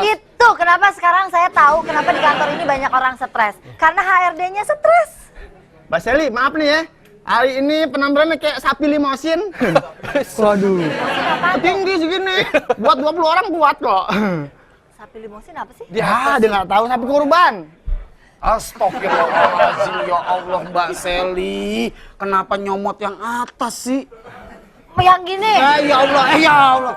Itu kenapa sekarang saya tahu kenapa di kantor ini banyak orang stres. Karena HRD-nya stres. Mbak Sally, maaf nih ya. Hari ini penampilannya kayak sapi limosin. Waduh. Tinggi segini. Buat 20 orang kuat kok. Sapi limosin apa sih? Ya, dia nggak tahu sapi kurban. Astagfirullahaladzim, ya Allah Mbak Sally. Kenapa nyomot yang atas sih? Yang gini. Ya Allah, ya Allah.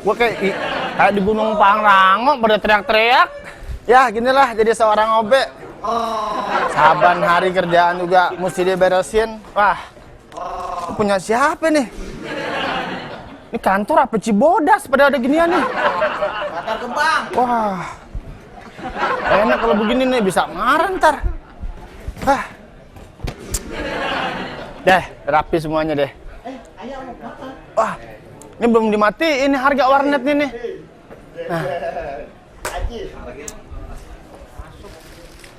Gue kayak di Gunung Pangrango pada teriak-teriak. Ya ginilah jadi seorang OB. Saban hari kerjaan juga mesti diberesin. Wah, punya siapa nih? Ini kantor apa Cibodas pada ada ginian nih? Bakar kembang. Wah, enak kalau begini nih, bisa marah ntar. Deh, rapi semuanya deh. Wah, ini belum dimatiin ini harga warnet nih.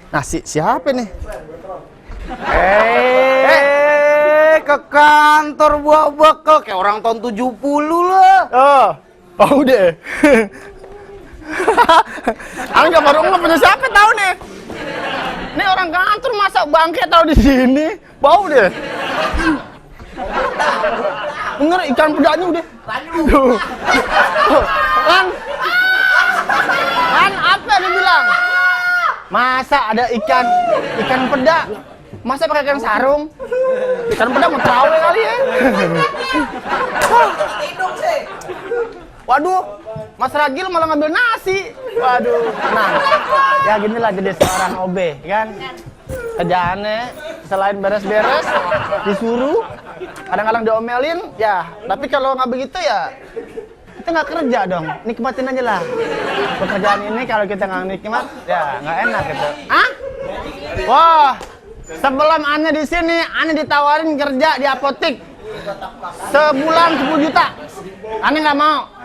Nah, siapa nih? Ke kantor buah bekal kayak orang tahun 70 loh. Oh deh. Angga baru nggak punya siapa tahu nih. Ini orang kantor masa bangke tahu di sini. Bau deh. Bener ikan pedanya udah. Kan apa dia bilang? Masa ada ikan peda? Masa pakai ikan sarung? Ikan peda mau terawih kali ya? Waduh, Mas Ragil malah ngambil nasi. Waduh, nah, ya ginilah jadi seorang OB, kan? Kerjaannya selain beres-beres, disuruh, kadang-kadang diomelin, ya. Tapi kalau nggak begitu ya, kita nggak kerja dong. Nikmatin aja lah. Pekerjaan ini kalau kita nggak nikmat, ya nggak enak gitu. Hah? Wah, sebelum Anda di sini, Anda ditawarin kerja di apotek. Sebulan 10 juta. Anda nggak mau.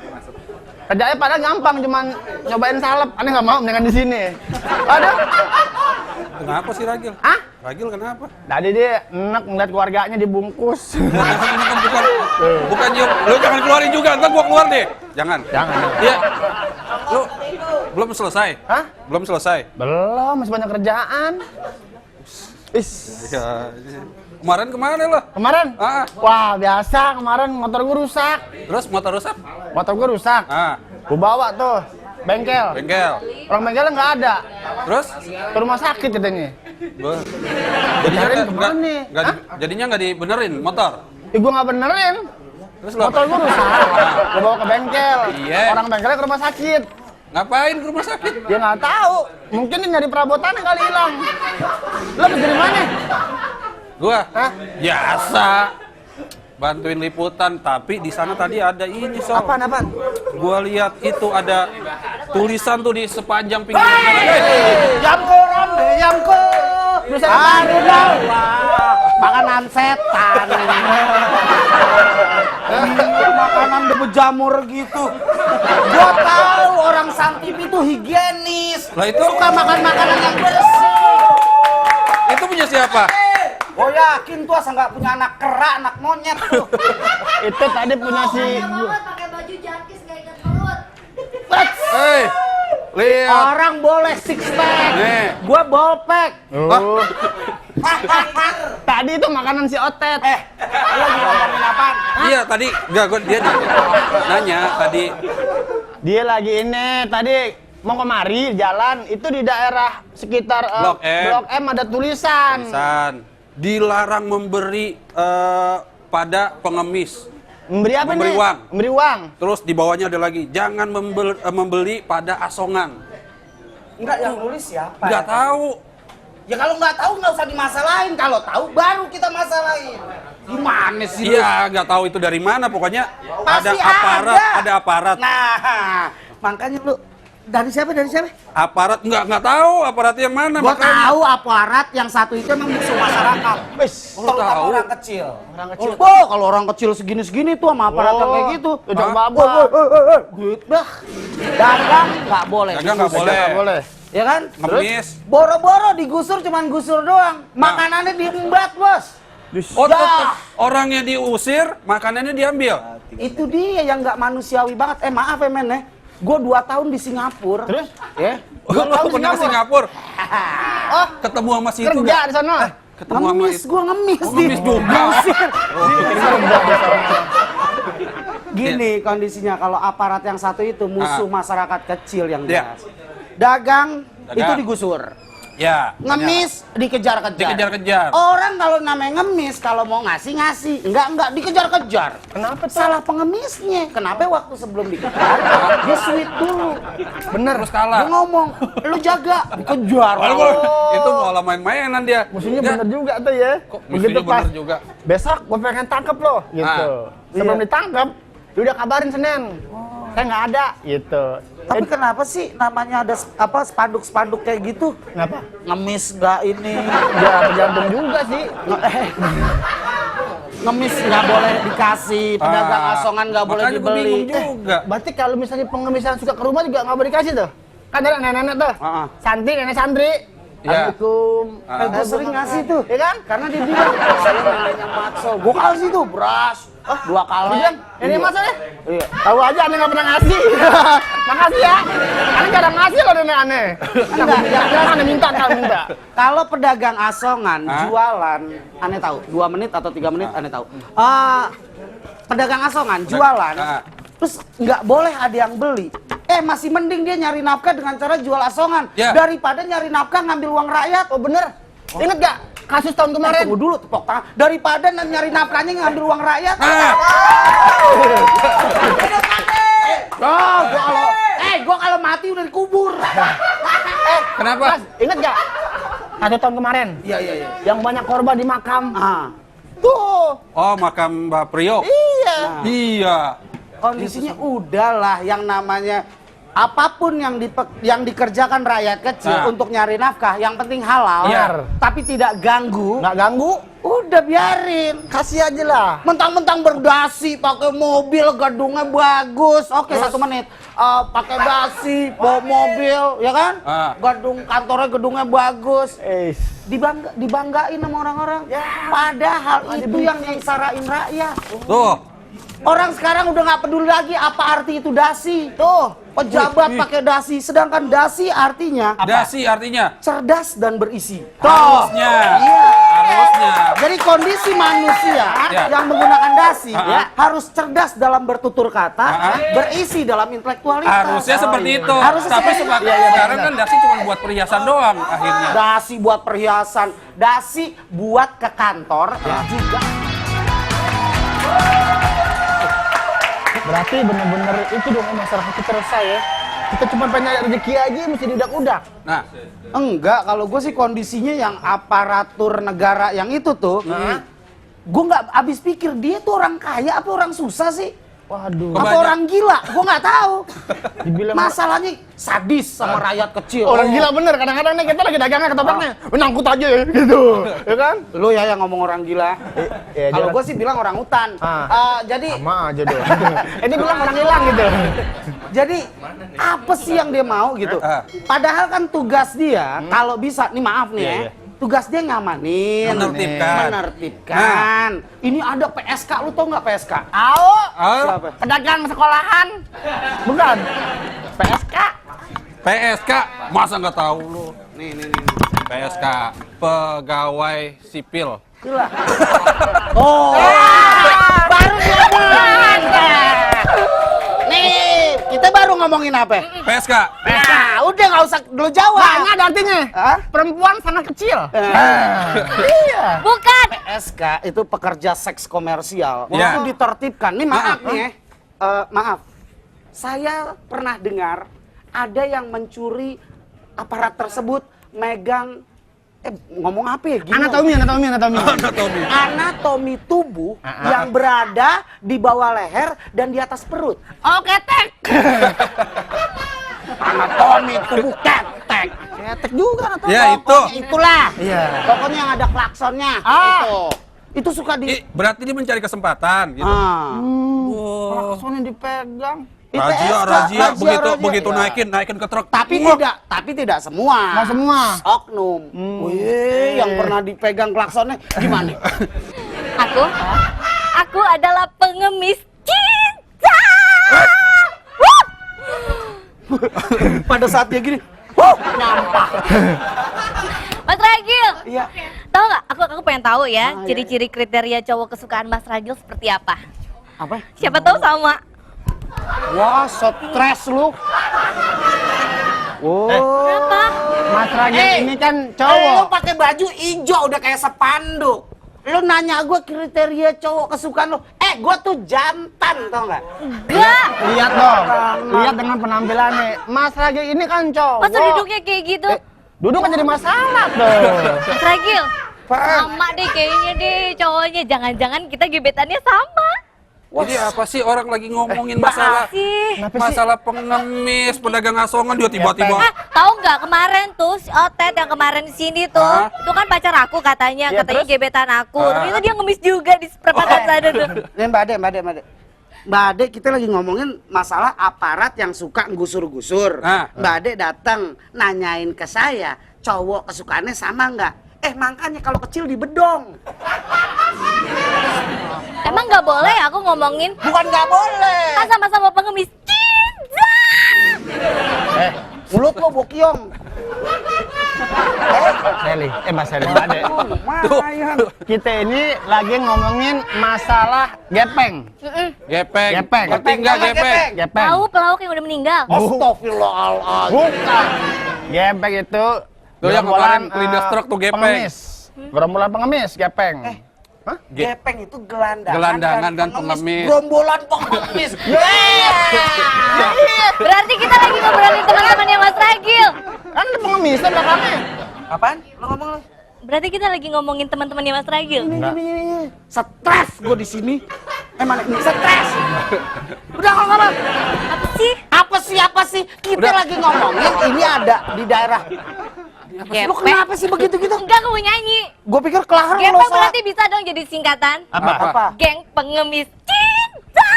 Kerjanya padahal gampang, cuman nyobain salep. Anda nggak mau, mendingan di sini. Aduh. Kenapa sih Ragil? Hah? Ragil kenapa? Tadi dia enak ngeliat keluarganya dibungkus. Ini kan bukan yuk. Lu jangan keluarin juga, ntar gua keluar deh. Jangan. Jangan. Iya. Lu belum selesai? Hah? Belum selesai? Belum, masih banyak kerjaan. Ya. Kemarin kemana lo? Kemarin? Ah. Wah, biasa kemarin motor gue rusak. Terus motor rusak? Motor gue rusak. Gue bawa tuh bengkel. Orang bengkelnya nggak ada. Terus? Ke rumah sakit katanya. Jadinya nggak dibenerin motor? Gue nggak benerin. Terus motor gue rusak. Gue bawa ke bengkel. Iya. Orang bengkelnya ke rumah sakit. Ngapain ke rumah sakit? Dia nggak tahu. Mungkin dia nyari perabotan kali hilang. Lo dari mana? Gua? Biasa. Bantuin liputan, tapi di sana tadi ada ini, Sob. Apaan? Gua lihat itu ada tulisan tuh di sepanjang pinggir. Yamko Rambe, Yamko. Hari bawa makanan setan. Makanan berjamur gitu. Gua tahu orang Santip itu higienis. Lah itu suka makan makanan yang bersih. Itu punya siapa? Gua yakin tuh asal nggak punya anak kera, anak monyet tuh. Itu tadi punya si. Pakai baju jakis nggak ikat perut. Lihat. Orang boleh six pack. Nih. Gua ball pack. Oh. Tadi itu makanan si Otet. Lu lagi ngomongin apaan? Iya tadi, dia nanya tadi. Dia lagi ini tadi mau kemari jalan itu di daerah sekitar Blok M ada tulisan. Dilarang memberi pada pengemis. Memberi apa memberi nih? Uang. Memberi uang. Terus di bawahnya ada lagi, jangan membeli pada asongan. Enggak, yang nulis siapa? Nggak tahu. Ya kalau nggak tahu nggak usah dimasalahin. Kalau tahu baru kita masalahin. Gimana sih? Iya, nggak tahu itu dari mana. Pokoknya Pasti ada aparat. Nah, makanya lu Dari siapa? Aparat nggak tahu aparat yang mana. Gua makanya. tahu aparat yang satu itu emang musuh masyarakat. Wis, Terutama tahu. orang kecil. orang kecil. Oh, kalau orang kecil segini-segini tuh sama aparat yang kayak gitu. Udah Hah? babak. Gitu dah. Dagang nggak boleh. Dagang nggak digusur. boleh. Nggak boleh. Ya kan? Ngemis. Boro-boro digusur cuman gusur doang. Makanannya diembat, Bos. Oh, Ya. tetep orangnya diusir, makanannya diambil. Itu dia yang nggak manusiawi banget. Maaf ya men ya. Gue 2 tahun di Singapura. Terus? Ya. Lu pernah ke Singapura? Oh, Ketemu sama si itu kerja nggak? di sana. Ketemu sama Ngemis, itu. gue ngemis Oh, ngemis juga. Diusir. Kerja di sana. Gini kondisinya kalau aparat yang satu itu musuh masyarakat kecil yang Ya. jelas. Dagang Dagang. itu digusur. Ya. Ngemis dikejar-kejar. Dikejar-kejar. Orang kalau namanya ngemis kalau mau ngasih, enggak dikejar-kejar. Kenapa tuh? Salah pengemisnya. Kenapa waktu sebelum dikejar dia sweet dulu. Bener. Terus kalah. Dia ngomong, lu jaga, dikejar. Itu malah main-mainan dia. Musuhnya Ya. bener juga tuh ya. Kok musuhnya bener juga? Besok gue pengen tangkep lo, gitu. Sebelum Iya. ditangkep, dia udah kabarin Senin. Saya nggak ada, gitu. Tapi kenapa sih namanya ada spanduk-spanduk kayak gitu? Kenapa? Ngemis nggak ini, Ya tergantung juga sih. ngemis nggak boleh dikasih, pedagang asongan nggak boleh Makanya gua dibeli. bingung juga. Berarti kalau misalnya pengemis yang suka ke rumah juga nggak boleh dikasih tuh? Kan ada nenek-nenek tuh. Ah. Santri, nenek santri. Ya. Assalamualaikum. Gue sering ngasih tuh, Ya kan? karena dia bilang saya neneknya Matso. Gue kasih tuh beras, 2 kali. Dia bilang, ini mas ya? Iya. Tahu aja aneh nggak pernah ngasih. Makasih ya. Aneh jarang ngasih loh nenek aneh. Enggak, yang jelas Aneh minta, kalau minta. Kalau pedagang asongan Hah? jualan, aneh tahu. 2 menit atau 3 menit aneh tahu. Pedagang asongan jualan, Ah. terus nggak boleh ada yang beli. Masih mending dia nyari nafkah dengan cara jual asongan Ya. daripada nyari nafkah ngambil uang rakyat. Oh bener. Ingat gak kasus tahun kemarin? Tunggu dulu tepok tangan. Daripada nyari nafkahnya ngambil uang rakyat. Ah. Gua kalau mati udah dikubur. Kenapa? Mas, ingat gak kasus tahun kemarin? Iya. Yang banyak korban di makam. Tuh. Oh, makam Mbak Priok. Iya. Iya. Kondisinya udahlah yang namanya apapun yang dikerjakan rakyat kecil Nah. untuk nyari nafkah, yang penting halal, Iya. tapi tidak ganggu. Nggak ganggu. Udah biarin. Kasih aja lah. Mentang-mentang berdasi, pakai mobil, gedungnya bagus. Oke, 1 menit. Pakai dasi, bawa mobil, ya kan? Gedungnya bagus. Dibanggain sama orang-orang. Padahal itu yang nyengsarain rakyat. Tuh. Orang sekarang udah nggak peduli lagi apa arti itu dasi. Tuh, pejabat pakai dasi, sedangkan dasi artinya Dasi artinya cerdas dan berisi. harusnya. Iya. Harusnya. Jadi kondisi manusia Ya. yang menggunakan dasi Ya. harus cerdas dalam bertutur kata, Ya. berisi dalam intelektualitas. Harusnya seperti itu. Harusnya Tapi seperti itu. Iya, sekarang kan dasi cuma buat perhiasan doang akhirnya. Dasi buat perhiasan, dasi buat ke kantor juga. Berarti bener-bener itu dong masyarakat kita resah ya. Kita cuma pengen nyari rezeki aja mesti diudak-udak. Nah, Enggak, kalau gue sih kondisinya yang aparatur negara yang itu tuh, gue nggak habis pikir dia tuh orang kaya apa orang susah sih? Waduh. Apa orang gila? Gue nggak tahu. Dibilang Masalahnya sadis sama rakyat kecil. orang gila bener. Kadang-kadang nih kita lagi dagangnya ketopraknya. Nyangkut aja ya gitu. Ya kan? Lu ya yang ngomong orang gila. Ya, Kalau jelas. gue sih bilang orang hutan. Jadi Sama aja dong. Ini bilang orang hilang gitu. Jadi apa sih yang dia mau gitu? Padahal kan tugas dia kalau bisa, nih maaf nih ya, tugas dia ngamanin, menertibkan. Ini ada PSK, lu tau nggak PSK? Tahu? Siapa? Pedagang sekolahan. Bukan. PSK. PSK masa nggak tahu lu? Nih. PSK pegawai sipil. Gila. Oh, baru ngomongin. Nih, kita baru ngomongin apa? PSK. Nah, udah nggak usah dulu jawab. Banyak ada artinya. Hah? Perempuan sangat kecil. Iya. Bukan. PSK itu pekerja seks komersial. Ya. Itu ditertibkan. Nih maaf nih ya. Maaf. Saya pernah dengar ada yang mencuri aparat tersebut megang ngomong apa ya? Gini Anatomi. anatomi tubuh yang berada di bawah leher dan di atas perut. Oh, ketek. Anatomi tubuh ketek. Ketek juga atau? Ya itu. Pokoknya itulah. Iya. Pokoknya yang ada klaksonnya. Itu suka di. Berarti dia mencari kesempatan gitu. Ah. Langsung dipegang. Razia, begitu Iya. naikin ke truk. Tapi tidak semua. Nggak semua. Oknum. Wih, yang pernah dipegang klaksonnya gimana? Aku adalah pengemis cinta. Pada saat dia gini, nyampah. Mas Ragil, Iya. tahu nggak? Aku pengen tahu ya, ciri-ciri kriteria cowok kesukaan Mas Ragil seperti apa? Apa? Siapa tahu sama. Wah, stres lu. Kenapa? Mas Ragil ini kan Lu cowok. pakai baju hijau udah kayak spanduk. Lu nanya gue kriteria cowok kesukaan lu. Gue tuh jantan, tau nggak? Enggak. Lihat dong. Lihat dengan penampilannya. Mas Ragil ini kan cowok. Masa duduknya kayak gitu? Duduk kan jadi masalah tuh. Mas Ragil, sama deh kayaknya deh cowoknya. Jangan-jangan kita gebetannya sama. Jadi apa sih orang lagi ngomongin masalah Sih. masalah pengemis, pedagang asongan dia tiba-tiba. Tahu nggak kemarin tuh si Otet yang kemarin di sini tuh, Hah? itu kan pacar aku katanya, Ya, katanya terus? gebetan aku. Ternyata dia ngemis juga di perempatan sana tuh. Nih Mbak Ade, kita lagi ngomongin masalah aparat yang suka gusur-gusur. Ah. Mbak Ade datang nanyain ke saya, cowok kesukaannya sama nggak? Makanya kalau kecil di bedong. Emang nggak boleh aku ngomongin? Bukan nggak boleh. Kan sama-sama pengemis cinta. Mulut lo bokiong. Sally, Mas Sally, Mbak Ade. Lumayan. Kita ini lagi ngomongin masalah gepeng. Gepeng. Gepeng. Ngerti nggak gepeng? Gepeng. Tahu pelawak yang udah meninggal? Astagfirullahaladzim. Bukan. Gepeng itu Tuh yang gerombolan, kemarin kelindas truk tuh gepeng. Pengemis. Gerombolan pengemis, gepeng. Gepeng itu gelandangan, Gelandangan dan pengemis. Gerombolan pengemis. Berarti kita lagi ngobrolin teman-temannya Mas Ragil. Kan ada pengemisnya belakangnya. Apaan? Lo ngomong lo? Berarti kita lagi ngomongin teman-temannya Mas Ragil. Stres gue di sini. Mana ini stres? Udah ngomong. Apa sih? Apa sih? Kita lagi ngomongin ini ada di daerah. Lu kenapa sih begitu-gitu? Enggak, aku mau nyanyi. Gue pikir kelahar lo Gepeng salah. berarti bisa dong jadi singkatan. Apa? Geng pengemis cinta.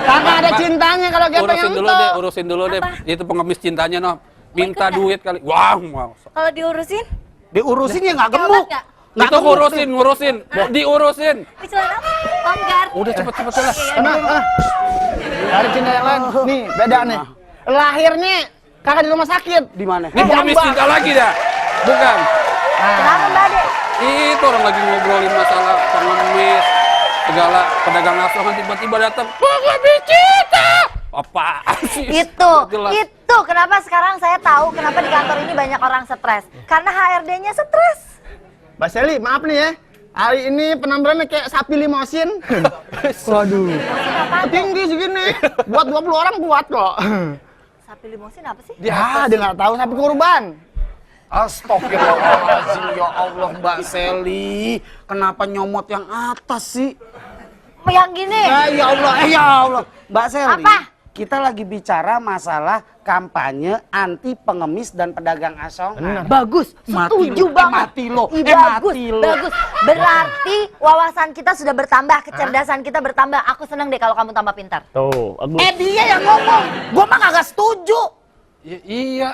Kagak ada cintanya kalau gepeng yang itu. Urusin dulu deh. Apa? Itu pengemis cintanya noh. Minta ikut duit kali. Wow. Kalau diurusin, Diurusin ya nggak Hebat gemuk. nggak? Itu ngurusin. Diurusin. kecilan apa? Longgar. Udah cepet lah. Dari cinta yang lain. Nih, beda nih. Lahirnya kagak di rumah sakit. Di mana? Ini pengemis cinta lagi dah. Bukan. Kenapa Mbak Ade? Itu orang lagi ngobrolin masalah pengemis, segala pedagang asongan tiba-tiba datang. Pengemis cinta. Apaan sih? Itu kenapa sekarang saya tahu kenapa di kantor ini banyak orang stres. Karena HRD-nya stres. Mbak Sally, maaf nih ya. Hari ini penampilannya kayak sapi limosin. Waduh. Tinggi segini. Buat 20 orang kuat kok. Sapi limosin apa sih? Dia nggak tahu sapi kurban. Astagfirullahaladzim, ya Allah Mbak Sally. Kenapa nyomot yang atas sih? Yang gini. Ya Allah. Mbak Sally. Apa? Kita lagi bicara masalah kampanye anti pengemis dan pedagang asongan. Bagus, setuju banget. Mati lo. Bagus. Berarti wawasan kita sudah bertambah, kecerdasan kita bertambah. Aku seneng deh kalau kamu tambah pintar. Tuh, Dia yang ngomong. Gua mah kagak setuju. Ya, iya.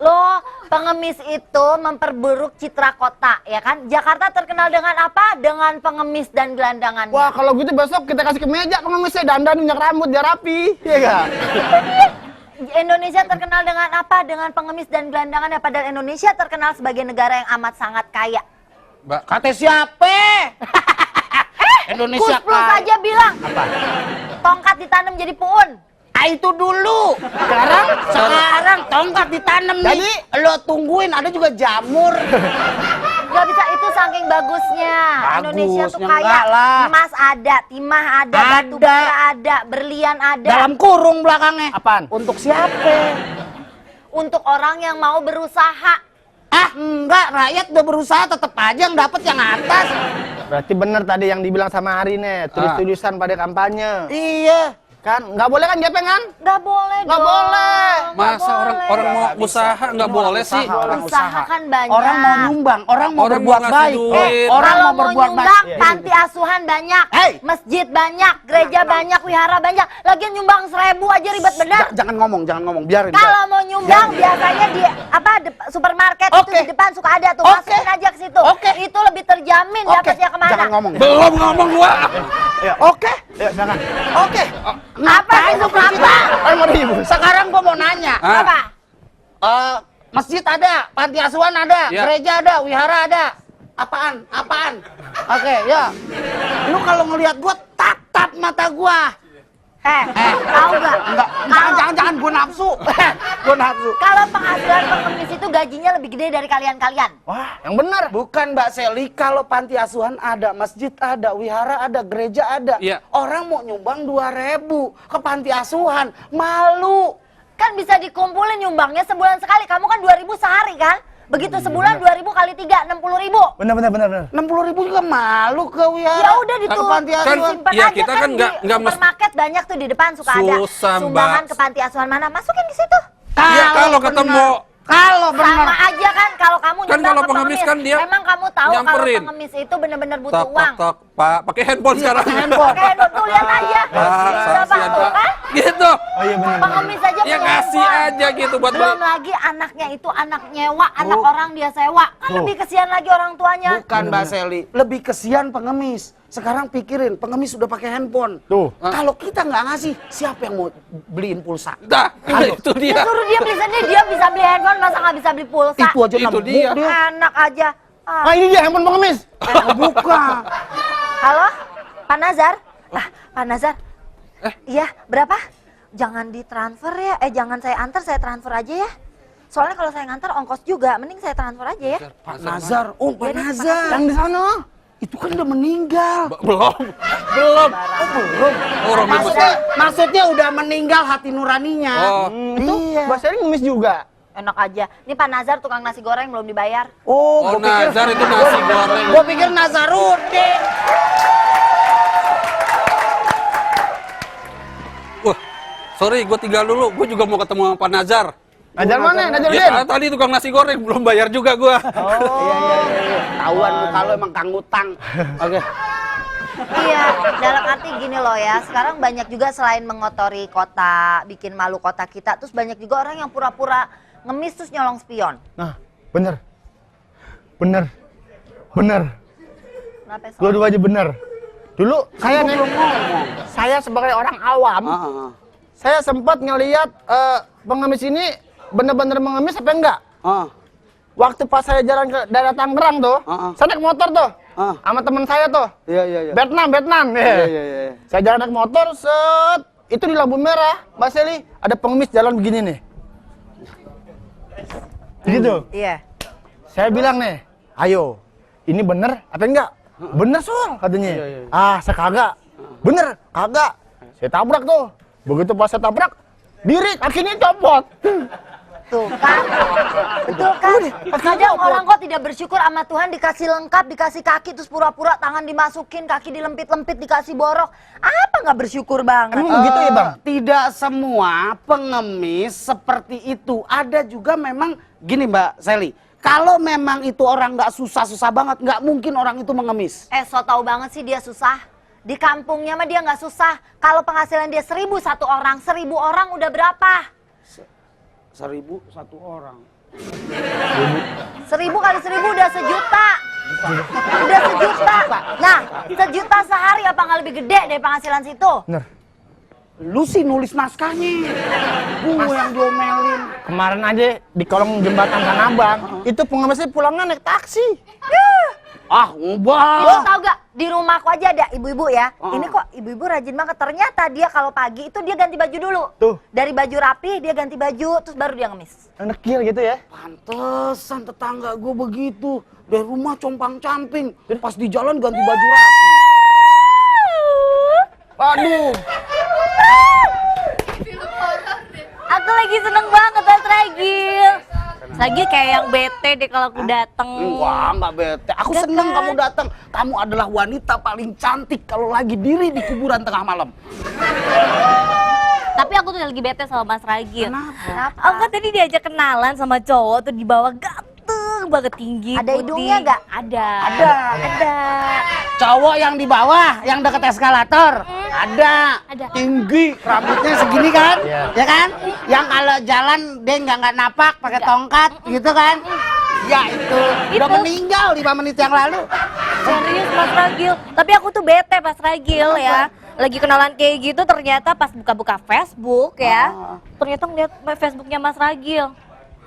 Loh, pengemis itu memperburuk citra kota, ya kan? Jakarta terkenal dengan apa? Dengan pengemis dan gelandangannya. wah kalau gitu besok kita kasih ke meja pengemisnya dandan minyak rambut biar rapi, iya gak? Indonesia terkenal dengan apa? Dengan pengemis dan gelandangannya. Padahal Indonesia terkenal sebagai negara yang amat sangat kaya. Mbak, Kata siapa? Indonesia Kus Plus kaya. aja bilang. Apa? Tongkat ditanam jadi puun. Itu dulu. Sekarang tongkat ditanam nih. Jadi? Lo tungguin, ada juga jamur. Gak bisa, itu saking bagusnya. Indonesia tuh Bagusnya kaya. enggak lah. Emas ada, timah ada, batu Ada. bara ada, berlian ada. Dalam kurung belakangnya. Apaan? Untuk siapa? Untuk orang yang mau berusaha. Enggak, rakyat udah berusaha tetap aja yang dapat yang atas. Berarti bener tadi yang dibilang sama Ari nih, tulis-tulisan pada kampanye. Iya. Kan nggak boleh kan gepeng kan? Nggak boleh Nggak dong. boleh. Nggak Masa orang mau Nggak bisa. usaha nggak Ini boleh orang sih? usaha, orang Usaha kan banyak. Orang mau nyumbang, orang mau Orang berbuat mau ngasih baik. duit. Orang Kalau mau mau berbuat nyumbang, baik. panti asuhan banyak, Hey. masjid banyak, gereja banyak, wihara banyak. Lagian nyumbang 1000 aja ribet bener. Jangan ngomong, biarin. Kalau mau nyumbang biasanya di supermarket itu Oke. di depan suka ada tuh. Oke. Masukin aja ke situ. Oke. Itu lebih terjamin Oke, dapatnya kemana. jangan ngomong. Belum ngomong gua. Oke, Yuk, silakan. oke. Apa sih itu apa? Mau ribut. Sekarang gua mau nanya. Ah. Apa? Masjid ada, panti asuhan ada, Ya. gereja ada, wihara ada. Apaan? Oke, ya. Lu kalau ngelihat gua tatap mata gua. Tahu gak? Enggak, jangan gua nafsu. Gua nafsu. Kalau penghasilan pengemis itu gajinya lebih gede dari kalian-kalian. Wah, yang benar. Bukan Mbak Seli, kalau panti asuhan ada, masjid ada, wihara ada, gereja ada. Iya. Orang mau nyumbang 2.000 ke panti asuhan, malu. Kan bisa dikumpulin nyumbangnya sebulan sekali. Kamu kan 2.000 sehari kan? Begitu sebulan 2.000 kali 3, 60.000. Benar. 60.000 juga malu ke wihara. Ya udah ke gitu. panti asuhan. Simpen Iya, aja kita kan kan di nggak mesti- supermarket banyak tuh di depan suka ada Susah, sumbangan Mbak. ke panti asuhan mana. Masukin di situ. Iya, kalau ketemu. Kalau benar. Sama aja kan kalau kamu Kan nyumbang kalau ke pengemis kan dia Emang kamu tahu kalau nyamperin. pengemis itu benar-benar butuh Tok, uang. tok, Pak. Pakai handphone sekarang. handphone. Oke, tuh lihat aja. Berapa Kasihan, tuh Pak. kan? Gitu. Oh iya benar. Pengemis aja Ya punya kasih handphone. aja gitu buat Belum beli. lagi anaknya itu anak nyewa, anak orang dia sewa. Kan lebih kesian lagi orang tuanya. Bukan Mbak Seli, lebih kesian pengemis. Sekarang pikirin, pengemis sudah pakai handphone. Tuh. Kalau kita nggak ngasih, siapa yang mau beliin pulsa? Dah, itu Ya dia. suruh dia beli sendiri, dia bisa beli handphone, masa nggak bisa beli pulsa? Itu aja Itu nemu dia. Anak aja. Ah. Ah, ini dia handphone pengemis. Bukan. Halo, Pak Nazar? Pak Nazar? Iya, berapa? Jangan ditransfer ya, jangan saya antar, saya transfer aja ya. Soalnya kalau saya ngantar ongkos juga, mending saya transfer aja ya. Pak Nazar, Pak Iya deh, Nazar. Yang di sana. Itu kan udah meninggal. Belum. Belum. Orang Maksudnya udah meninggal hati nuraninya. Oh. Itu Iya. Mbak Seli ngemis juga. Enak aja. Ini Pak Nazar tukang nasi goreng belum dibayar. Oh, Oh, Nazar itu nasi goreng. Gua pikir Nazarudin. Wah, sorry, gue tinggal dulu. Gue juga mau ketemu sama Pak Nazar. Najar mana? Najar Ya, tadi tukang nasi goreng belum bayar juga gue. Iya. Tahuan muka lo emang kang utang. Oke. Iya, dalam arti gini loh ya, sekarang banyak juga selain mengotori kota, bikin malu kota kita, terus banyak juga orang yang pura-pura ngemis terus nyolong spion. Nah, bener. Kenapa ya, Sob? Dua-dua aja bener. Dulu saya nih, saya sebagai orang awam, saya sempat ngelihat pengemis ini bener-bener mengemis apa enggak? Waktu pas saya jalan ke daerah Tangerang tuh, saya naik motor tuh, sama teman saya tuh, Iya. Vietnam. Iya. Saya jalan naik motor, set, itu di lampu merah, Mbak Seli, ada pengemis jalan begini nih. Gitu. Iya. Saya bilang nih, ayo, ini bener apa enggak? Bener Sol, katanya. Ah, saya kagak. Bener, kagak. Saya tabrak tuh. Begitu pas saya tabrak, diri kakinya copot. Tuh kan, betul kan? Kadang orang kok tidak bersyukur sama Tuhan dikasih lengkap, dikasih kaki, terus pura-pura tangan dimasukin, kaki dilempit-lempit, dikasih borok. Apa nggak bersyukur banget? Emang begitu ya, Bang? Tidak semua pengemis seperti itu. Ada juga memang gini Mbak Seli. Kalau memang itu orang nggak susah-susah banget, nggak mungkin orang itu mengemis. So tau banget sih dia susah. Di kampungnya mah dia nggak susah. Kalau penghasilan dia 1.000 satu orang, 1.000 orang udah berapa? 1.000 satu orang. 1.000 kali 1.000 udah sejuta. Udah sejuta. Nah, sejuta sehari apa nggak lebih gede dari penghasilan situ? Bener. Lu sih nulis naskahnya. Gue yang diomelin. Kemarin aja di kolong jembatan Tanah Abang, itu pengemisnya pulangnya naik taksi. Lu Ngubah. tau gak, di rumahku aja ada ibu-ibu ya. Ini kok ibu-ibu rajin banget. Ternyata dia kalau pagi itu dia ganti baju dulu. Tuh. Dari baju rapi dia ganti baju, terus baru dia ngemis. Nekil gitu ya. Pantesan tetangga gue begitu. Dari rumah compang-camping. Pas di jalan ganti baju rapi. Waduh. Aku lagi seneng banget Mas Regil. Lagi kayak yang bete deh kalau aku dateng. Wah, nggak bete. Aku Enggak seneng kan? kamu datang. Kamu adalah wanita paling cantik kalau lagi diri di kuburan tengah malam. Tapi aku tuh lagi bete sama Mas Ragil. Kenapa? Aku kan tadi diajak kenalan sama cowok tuh di bawah ganteng banget tinggi. Ada putih. hidungnya nggak? Ada. Ada. Cowok yang di bawah, yang deket eskalator. Ada. Tinggi, rambutnya segini kan? Ya kan? Yang kalau jalan dia nggak napak pakai tongkat gitu kan? Ya itu. Udah meninggal 5 menit yang lalu. Serius Mas Ragil. Tapi aku tuh bete Mas Ragil ya. Lagi kenalan kayak gitu ternyata pas buka-buka Facebook ya. Ternyata ngeliat Facebooknya Mas Ragil.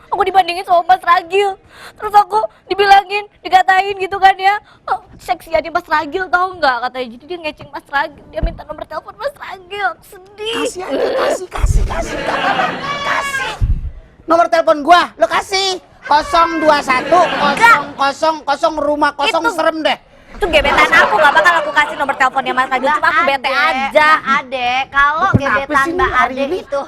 Aku dibandingin sama Mas Ragil. Terus aku dibilangin, dikatain gitu kan ya. Oh, seksiannya Mas Ragil tau nggak katanya. Jadi dia ngeceng Mas Ragil. Dia minta nomor telepon Mas Ragil. Sedih. Kasih aja, kasih. Nomor telepon gua, lo kasih. 021 000 rumah kosong Itu- serem deh. Itu gebetan aku, gak bakal aku kasih nomor teleponnya Mas Ragil. Cuma aku bete aja. Adek, kalau Kenapa gebetan sih Mbak nih hari Ade ini? itu